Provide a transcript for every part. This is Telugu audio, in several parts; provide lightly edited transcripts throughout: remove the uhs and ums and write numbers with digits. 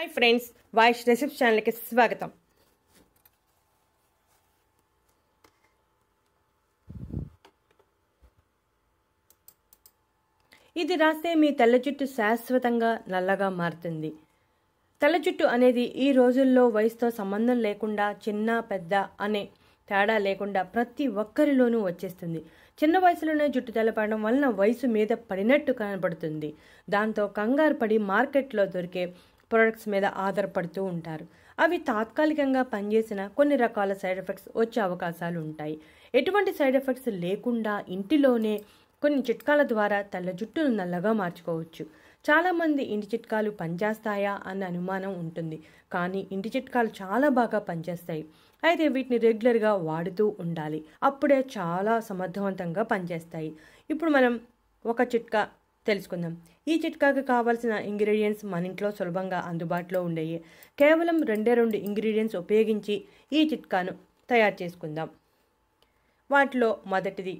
हाय फ्रेंड्स, वाइश रेसिपी चैनल की स्वागतम। ఇది రాస్తే మీ తెల్ల జుట్టు శాశ్వతంగా నల్లగా మారుతుంది। తెల్ల జుట్టు అనేది ఈ రోజుల్లో వయసుతో సంబంధం లేకుండా చిన్న పెద్ద అనే తేడా లేకుండా ప్రతి ఒక్కరిలోనూ వచ్చేస్తుంది। చిన్న వయసులోనే జుట్టు తెల్లపడడం వలన వయసు మీద పడినట్టు కనబడుతుంది। దాంతో కంగారు పడి మార్కెట్లో దొరికే ప్రొడక్ట్స్ మీద ఆధారపడుతూ ఉంటారు। అవి తాత్కాలికంగా పనిచేసిన కొన్ని రకాల సైడ్ ఎఫెక్ట్స్ వచ్చే అవకాశాలు ఉంటాయి। ఎటువంటి సైడ్ ఎఫెక్ట్స్ లేకుండా ఇంటిలోనే కొన్ని చిట్కాల ద్వారా తెల్ల జుట్టును నల్లగా మార్చుకోవచ్చు। చాలామంది ఇంటి చిట్కాలు పనిచేస్తాయా అన్న అనుమానం ఉంటుంది, కానీ ఇంటి చిట్కాలు చాలా బాగా పనిచేస్తాయి। అయితే వీటిని రెగ్యులర్గా వాడుతూ ఉండాలి, అప్పుడే చాలా సమర్థవంతంగా పనిచేస్తాయి। ఇప్పుడు మనం ఒక చిట్కా తెలుసుకుందాం। ఈ చిట్కాకి కావాల్సిన ఇంగ్రీడియంట్స్ మన ఇంట్లో సులభంగా అందుబాటులో ఉండేవి। కేవలం రెండు ఇంగ్రీడియంట్స్ ఉపయోగించి ఈ చిట్కాను తయారు చేసుకుందాం। వాటిలో మొదటిది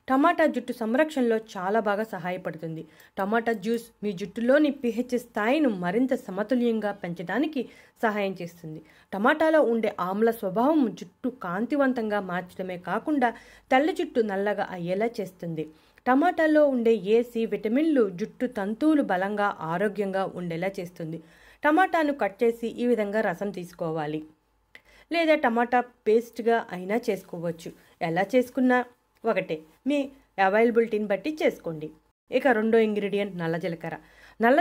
టమాటా జుట్టు సంరక్షణలో చాలా బాగా సహాయపడుతుంది। టమాటా జ్యూస్ మీ జుట్టులోని pH స్థాయిని మరింత సమతుల్యంగా పెంచడానికి సహాయం చేస్తుంది। టమాటాలో ఉండే ఆమ్ల స్వభావం జుట్టు కాంతివంతంగా మార్చడమే కాకుండా తెల్ల జుట్టు నల్లగా అయ్యేలా చేస్తుంది। టమాటాలో ఉండే ఏ సి విటమిన్లు జుట్టు తంతువులు బలంగా ఆరోగ్యంగా ఉండేలా చేస్తుంది। టమాటాను కట్ చేసి ఈ విధంగా రసం తీసుకోవాలి, లేదా టమాటా పేస్ట్గా అయినా చేసుకోవచ్చు। ఎలా చేసుకున్నా ఒకటే, మీ అవైలబిలిటీని బట్టి చేసుకోండి। ఇక రెండో ఇంగ్రీడియంట్ నల్ల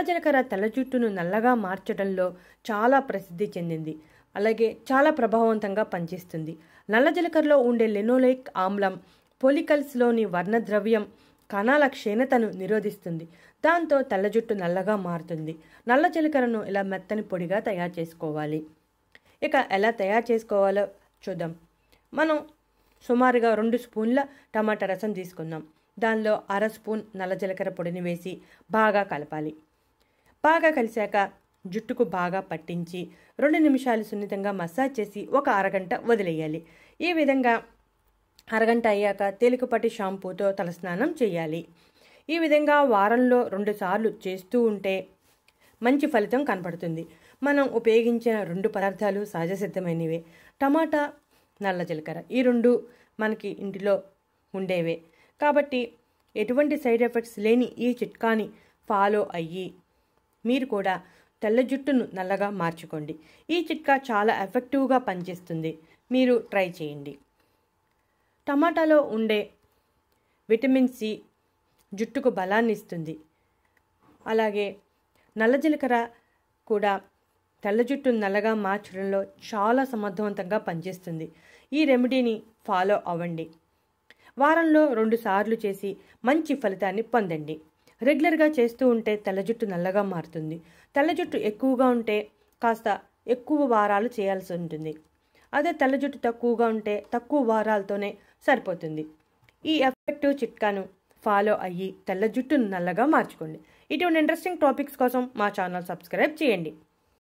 జీలకర్ర తెల్ల జుట్టును నల్లగా మార్చడంలో చాలా ప్రసిద్ధి చెందింది, అలాగే చాలా ప్రభావవంతంగా పనిచేస్తుంది। నల్ల జీలకర్రలో ఉండే లినోలేక్ ఆమ్లం పొలికల్స్లోని వర్ణద్రవ్యం కణాల క్షీణతను నిరోధిస్తుంది, దాంతో తెల్ల జుట్టు నల్లగా మారుతుంది। నల్ల జీలకర్రను ఇలా మెత్తని పొడిగా తయారు చేసుకోవాలి। ఇక ఎలా తయారు చేసుకోవాలో చూద్దాం। మనం సుమారుగా 2 స్పూన్ల టమాటా రసం తీసుకుందాం। దానిలో అర స్పూన్ నల్ల జీలకర్ర పొడిని వేసి బాగా కలపాలి। బాగా కలిసాక జుట్టుకు బాగా పట్టించి 2 నిమిషాలు సున్నితంగా మసాజ్ చేసి ఒక అరగంట వదిలేయాలి। ఈ విధంగా అరగంట అయ్యాక తేలికపాటి షాంపూతో తలస్నానం చేయాలి। ఈ విధంగా వారంలో 2 సార్లు చేస్తూ ఉంటే మంచి ఫలితం కనపడుతుంది। మనం ఉపయోగించిన 2 పదార్థాలు సహజ సిద్ధమైనవే, టమాటా నల్ల జీలకర్ర, ఈ 2 మనకి ఇంటిలో ఉండేవే కాబట్టి ఎటువంటి సైడ్ ఎఫెక్ట్స్ లేని ఈ చిట్కాని ఫాలో అయ్యి మీరు కూడా తెల్ల జుట్టును నల్లగా మార్చుకోండి। ఈ చిట్కా చాలా ఎఫెక్టివ్గా పనిచేస్తుంది, మీరు ట్రై చేయండి। టమాటాలో ఉండే విటమిన్ సి జుట్టుకు బలాన్ని ఇస్తుంది, అలాగే నల్ల జీలకర్ర కూడా తెల్ల జుట్టు నల్లగా మార్చడంలో చాలా సమర్థవంతంగా పనిచేస్తుంది। ఈ రెమెడీని ఫాలో అవ్వండి, వారంలో 2 సార్లు చేసి మంచి ఫలితాన్ని పొందండి। రెగ్యులర్గా చేస్తూ ఉంటే తెల్ల జుట్టు నల్లగా మారుతుంది। తెల్ల జుట్టు ఎక్కువగా ఉంటే కాస్త ఎక్కువ వారాలు చేయాల్సి ఉంటుంది, అదే తెల్ల జుట్టు తక్కువగా ఉంటే తక్కువ వారాలతోనే సరిపోతుంది। ఈ ఎఫెక్టివ్ చిట్కాను ఫాలో అయ్యి తెల్ల జుట్టును నల్లగా మార్చుకోండి। ఇటువంటి ఇంట్రెస్టింగ్ టాపిక్స్ కోసం మా ఛానల్ సబ్స్క్రైబ్ చేయండి।